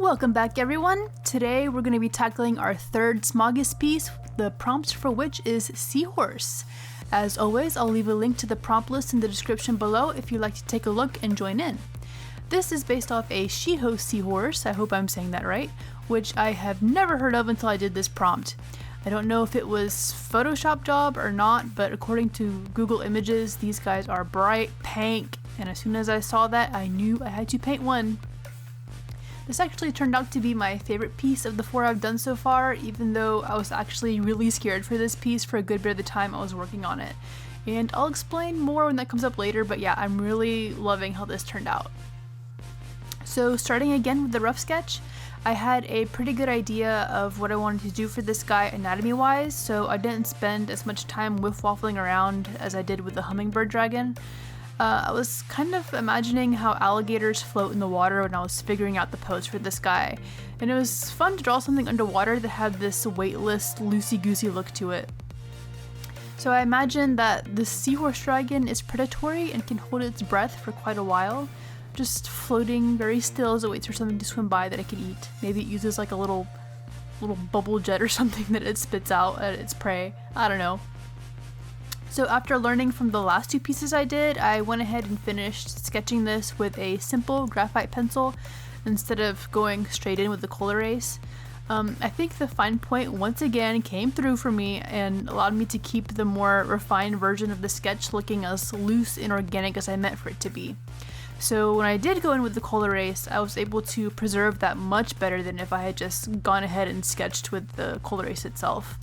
Welcome back everyone! Today we're going to be tackling our third SMAUGUST piece, the prompt for which is Seahorse. As always, I'll leave a link to the prompt list in the description below if you'd like to take a look and join in. This is based off a she-host seahorse, I hope I'm saying that right, which I have never heard of until I did this prompt. I don't know if it was Photoshop job or not, but according to Google Images, these guys are bright pink, and as soon as I saw that, I knew I had to paint one. This actually turned out to be my favorite piece of the 4 I've done so far, even though I was actually really scared for this piece for a good bit of the time I was working on it. And I'll explain more when that comes up later, but yeah, I'm really loving how this turned out. So starting again with the rough sketch, I had a pretty good idea of what I wanted to do for this guy anatomy-wise, so I didn't spend as much time whiff-waffling around as I did with the hummingbird dragon. I was kind of imagining how alligators float in the water when I was figuring out the pose for this guy, and it was fun to draw something underwater that had this weightless, loosey-goosey look to it. So I imagine that the seahorse dragon is predatory and can hold its breath for quite a while, just floating very still as it waits for something to swim by that it can eat. Maybe it uses like a little bubble jet or something that it spits out at its prey. I don't know. So after learning from the last 2 pieces I did, I went ahead and finished sketching this with a simple graphite pencil instead of going straight in with the coal erase. I think the fine point once again came through for me and allowed me to keep the more refined version of the sketch looking as loose and organic as I meant for it to be. So when I did go in with the coal erase, I was able to preserve that much better than if I had just gone ahead and sketched with the coal erase itself.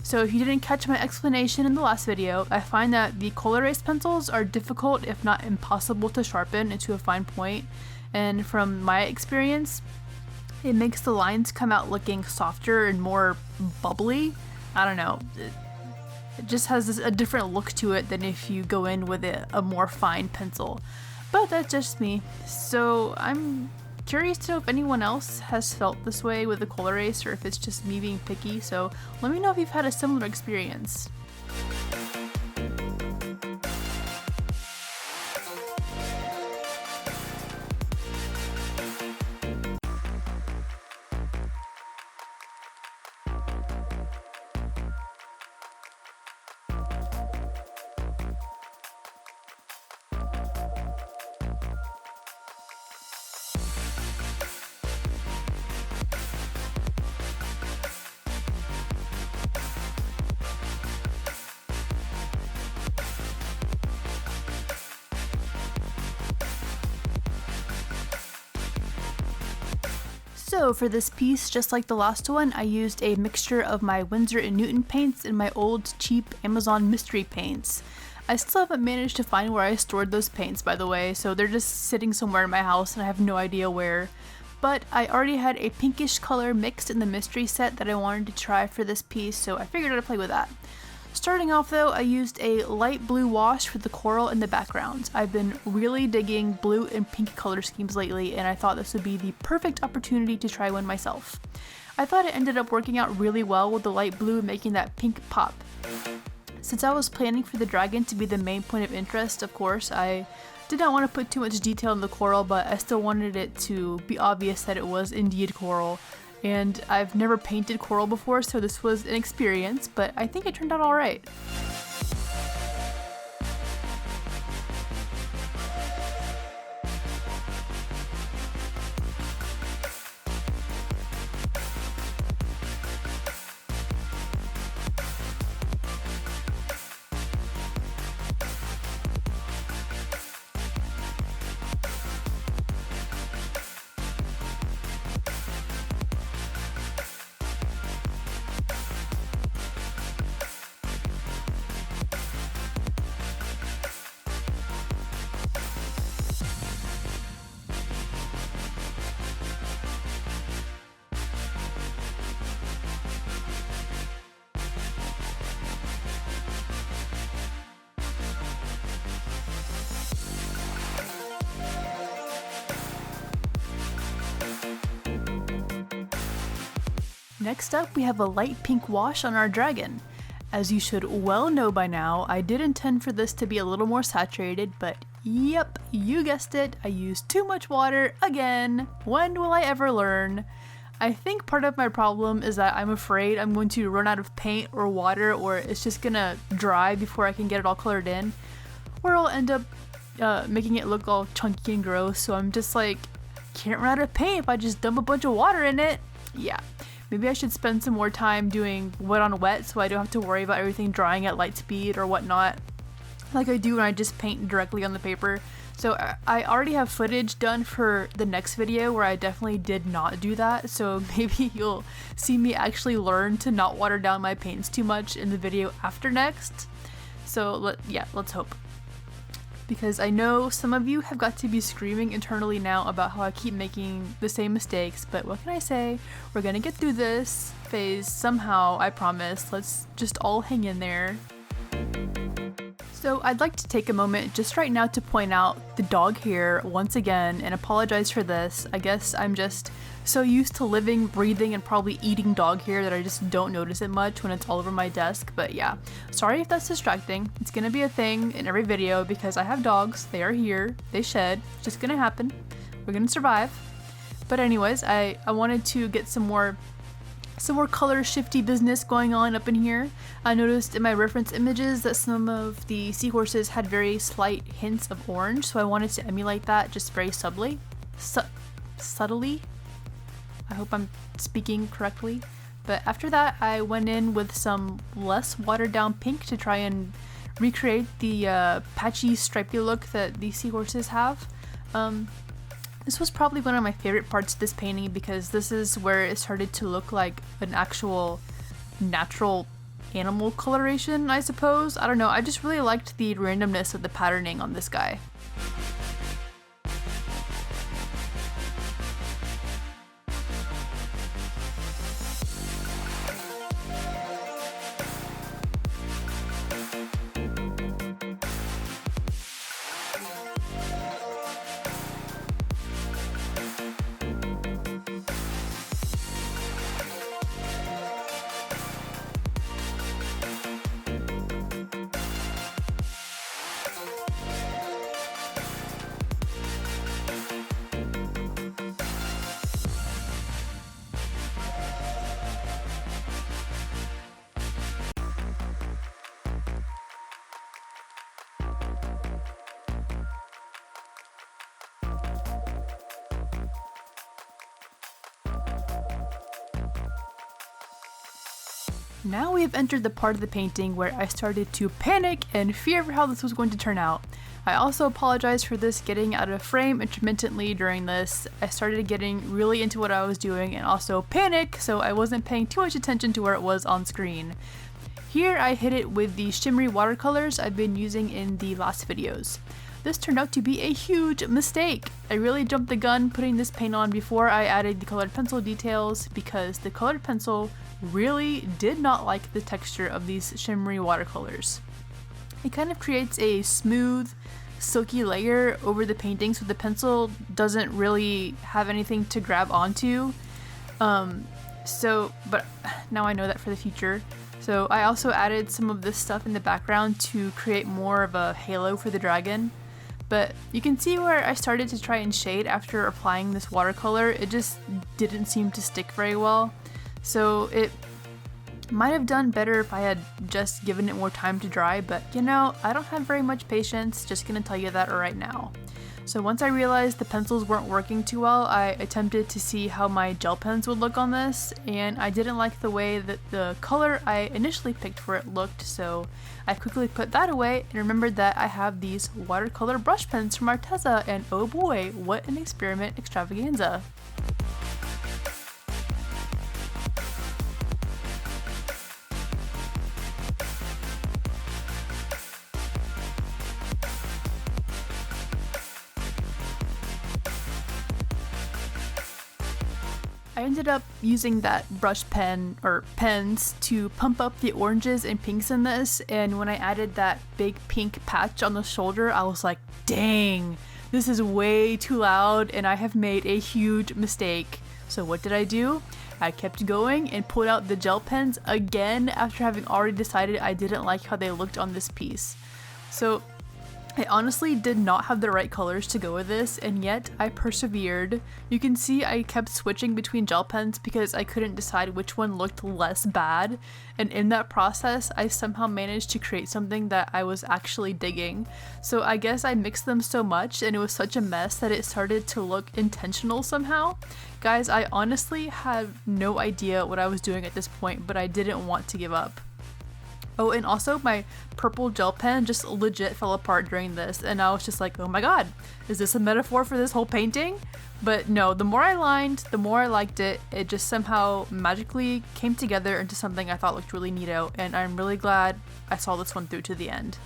So if you didn't catch my explanation in the last video, I find that the coal erase pencils are difficult if not impossible to sharpen into a fine point, and from my experience, it makes the lines come out looking softer and more bubbly. I don't know, it just has a different look to it than if you go in with a more fine pencil. But that's just me. So I'm curious to know if anyone else has felt this way with the coal erase or if it's just me being picky, so let me know if you've had a similar experience. So for this piece, just like the last one, I used a mixture of my Winsor & Newton paints and my old cheap Amazon mystery paints. I still haven't managed to find where I stored those paints, by the way, so they're just sitting somewhere in my house and I have no idea where. But I already had a pinkish color mixed in the mystery set that I wanted to try for this piece, so I figured I'd play with that. Starting off though, I used a light blue wash for the coral in the background. I've been really digging blue and pink color schemes lately, and I thought this would be the perfect opportunity to try one myself. I thought it ended up working out really well with the light blue making that pink pop. Since I was planning for the dragon to be the main point of interest, of course, I did not want to put too much detail in the coral, but I still wanted it to be obvious that it was indeed coral. And I've never painted coral before, so this was an experience, but I think it turned out alright. Next up, we have a light pink wash on our dragon. As you should well know by now, I did intend for this to be a little more saturated, but Yep, you guessed it, I used too much water again. When will I ever learn? I think part of my problem is that I'm afraid I'm going to run out of paint or water, or it's just gonna dry before I can get it all colored in, or I'll end up making it look all chunky and gross. So I'm just like, can't run out of paint if I just dump a bunch of water in it. Yeah, maybe I should spend some more time doing wet on wet so I don't have to worry about everything drying at light speed or whatnot, like I do when I just paint directly on the paper. So I already have footage done for the next video where I definitely did not do that, so maybe you'll see me actually learn to not water down my paints too much in the video after next. So let's hope. Because I know some of you have got to be screaming internally now about how I keep making the same mistakes, but what can I say? We're gonna get through this phase somehow, I promise. Let's just all hang in there. So I'd like to take a moment just right now to point out the dog hair once again and apologize for this. I guess I'm just so used to living, breathing, and probably eating dog hair that I just don't notice it much when it's all over my desk. But yeah, sorry if that's distracting. It's gonna be a thing in every video because I have dogs. They are here. They shed. It's just gonna happen. We're gonna survive. But anyways, I wanted to get some more color shifty business going on up in here. I noticed in my reference images that some of the seahorses had very slight hints of orange, so I wanted to emulate that just very subtly. I hope I'm speaking correctly. But after that, I went in with some less watered down pink to try and recreate the patchy stripy look that these seahorses have. This was probably one of my favorite parts of this painting because this is where it started to look like an actual natural animal coloration, I suppose. I don't know, I just really liked the randomness of the patterning on this guy. Now we have entered the part of the painting where I started to panic and fear for how this was going to turn out. I also apologize for this getting out of frame intermittently during this. I started getting really into what I was doing and also panic, so I wasn't paying too much attention to where it was on screen. Here I hit it with the shimmery watercolors I've been using in the last videos. This turned out to be a huge mistake. I really jumped the gun putting this paint on before I added the colored pencil details because the colored pencil really did not like the texture of these shimmery watercolors. It kind of creates a smooth, silky layer over the painting so the pencil doesn't really have anything to grab onto. But now I know that for the future. So I also added some of this stuff in the background to create more of a halo for the dragon. But you can see where I started to try and shade after applying this watercolor. It just didn't seem to stick very well. So it might have done better if I had just given it more time to dry, but you know, I don't have very much patience, just gonna tell you that right now. So once I realized the pencils weren't working too well, I attempted to see how my gel pens would look on this, and I didn't like the way that the color I initially picked for it looked, so I quickly put that away and remembered that I have these watercolor brush pens from Arteza, and oh boy, what an experiment extravaganza. I ended up using that brush pen or pens to pump up the oranges and pinks in this, and when I added that big pink patch on the shoulder, I was like, dang, this is way too loud and I have made a huge mistake. So what did I do? I kept going and pulled out the gel pens again after having already decided I didn't like how they looked on this piece. So I honestly did not have the right colors to go with this, and yet I persevered. You can see I kept switching between gel pens because I couldn't decide which one looked less bad, and in that process I somehow managed to create something that I was actually digging. So I guess I mixed them so much and it was such a mess that it started to look intentional somehow. Guys, I honestly had no idea what I was doing at this point, but I didn't want to give up. Oh, and also my purple gel pen just legit fell apart during this, and I was just like, oh my god, is this a metaphor for this whole painting? But no, the more I lined, the more I liked it. It just somehow magically came together into something I thought looked really neato, and I'm really glad I saw this one through to the end.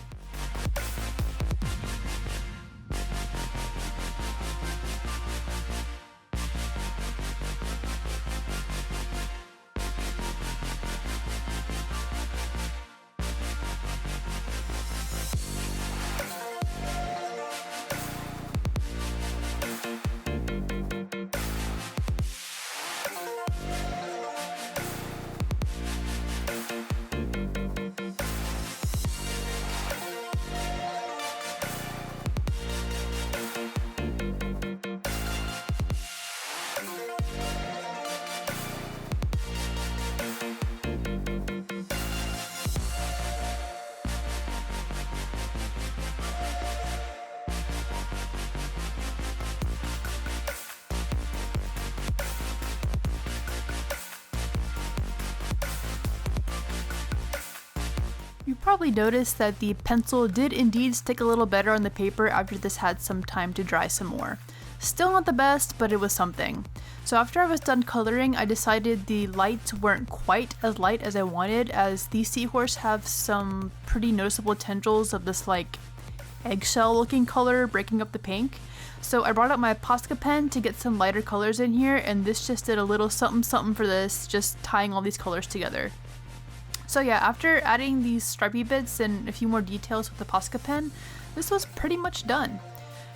You probably noticed that the pencil did indeed stick a little better on the paper after this had some time to dry some more. Still not the best, but it was something. So after I was done coloring, I decided the lights weren't quite as light as I wanted, as these Seahorse have some pretty noticeable tendrils of this like eggshell looking color breaking up the pink. So I brought out my Posca pen to get some lighter colors in here, and this just did a little something something for this, just tying all these colors together. So yeah, after adding these stripy bits and a few more details with the Posca pen, this was pretty much done.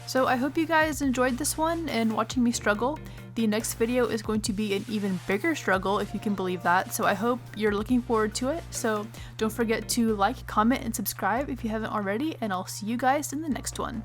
So I hope you guys enjoyed this one and watching me struggle. The next video is going to be an even bigger struggle, if you can believe that, so I hope you're looking forward to it. So don't forget to like, comment, and subscribe if you haven't already, and I'll see you guys in the next one.